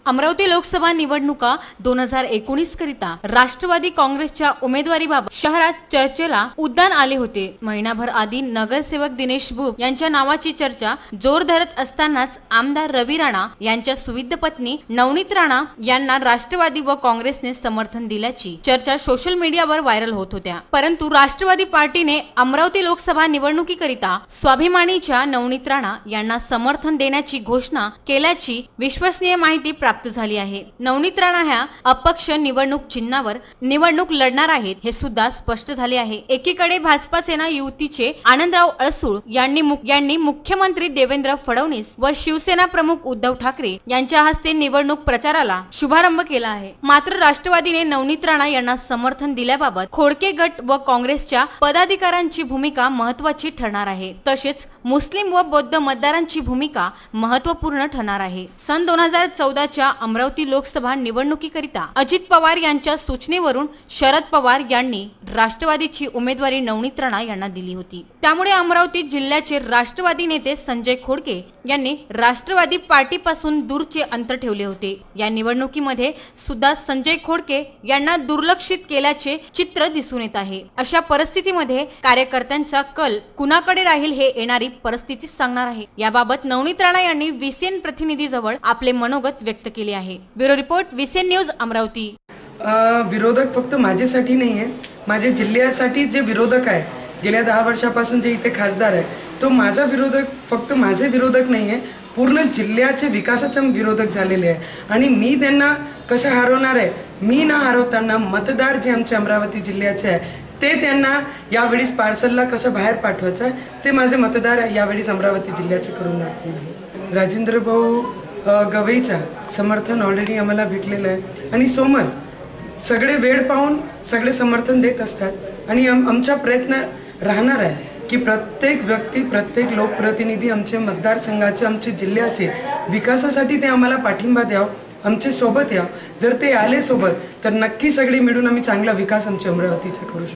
अमरावती लोकसभा निवडणुका 2019 करिता राष्ट्रवादी काँग्रेसच्या उमेदवारीबाबत शहरात चर्चेला उद्यान आले होते। महिनाभर आधी नगरसेवक दिनेश बुब यांच्या नावाची चर्चा जोर धरत असतानाच आमदार रवी राणा यांच्या सुविध पत्नी नवनीत राणा यांना राष्ट्रवादी व काँग्रेसने समर्थन दिल्याची चर्चा सोशल मीडियावर व्हायरल होत होत्या। परंतु राष्ट्रवादी पार्टीने अमरावती लोकसभा निवडणुकीकरिता स्वाभिमानीच्या नवनीत राणा यांना समर्थन देण्याची घोषणा केल्याची विश्वसनीय माहिती प्राप्त झाली आहे। नवनीत राणा ह्या अपक्ष निवडणूक चिन्हावर निवडणूक लढणार आहेत हे सुद्धा स्पष्ट झाले आहे। एकीकडे भाजपा सेना युतीचे आनंदराव अडसूळ यांनी मुख्यमंत्री देवेंद्र फडणवीस व शिवसेना प्रमुख उद्धव ठाकरे यांच्या हस्ते निवडणूक प्रचाराला शुभारंभ केला आहे। मात्र राष्ट्रवादीने नवनीत राणा यांना समर्थन दिल्याबाबत खोडके गट व काँग्रेसच्या पदाधिकाऱ्यांची भूमिका महत्त्वाची ठरणार आहे। तसेच मुस्लिम व बौद्ध मतदारांची भूमिका महत्त्वपूर्ण ठरणार आहे। सन 2014 च्या अमरावती लोकसभा निवडणुकीकरिता अजित पवार यांच्या सूचनेवरून शरद पवार यांनी राष्ट्रवादीची उमेदवारी नवनीत राणा यांना दिली होती। त्यामुळे अमरावती जिल्ह्याचे राष्ट्रवादी नेते संजय खोडके यांनी राष्ट्रवादी पार्टीपासून दूरचे अंतर ठेवले होते। या निवडणुकीमध्ये सुद्धा संजय खोडके यांना दुर्लक्षित केल्याचे चित्र दिसून येत आहे। अशा परिस्थितीमध्ये कार्यकर्त्यांचा कल कुणाकडे राहील हे येणारी परिस्थिती सांगणार आहे। याबाबत नवनीत राणा यांनी VCN प्रतिनिधी जवळ आपले मनोगत व्यक्त केले आहे। Bureau report VCN news Amravati. विरोधक फक्त माझ्यासाठी नाहीये, माझ्या जिल्ह्यासाठी जे विरोधक आहे गेल्या 10 वर्षापासून जे इथे खासदार आहे तो माझा विरोधक फक्त माझे विरोधक नाहीये, पूर्ण जिल्ह्याचे विकासाचे विरोधक झालेले आहे। आणि मी त्यांना कसं हरवणार आहे, मी न हरवताना मतदार जे आमचे अमरावती जिल्ह्याचे आहे ते त्यांना यावेळी पार्सलला कसं बाहेर पाठवायचं आहे ते माझे मतदार यावेळी अमरावती जिल्ह्याचे करून दाखवणार। राजेंद्र भाऊ गवईचा समर्थन ऑलरेडी आम्हाला भेटलेलं आहे आणि सोमर सगळे वेळ पाहून सगळे समर्थन देत असतात आणि आमचा प्रयत्न राहणार आहे की प्रत्येक व्यक्ती प्रत्येक लोकप्रतिनिधी आमचे मतदारसंघाचे आमचे जिल्ह्याचे विकासासाठी ते आम्हाला पाठिंबा द्यावं, आमचे सोबत यावं। जर ते आले सोबत तर नक्की सगळे मिळून आम्ही चांगला विकास आमच्या अमरावतीचा करू शकतो।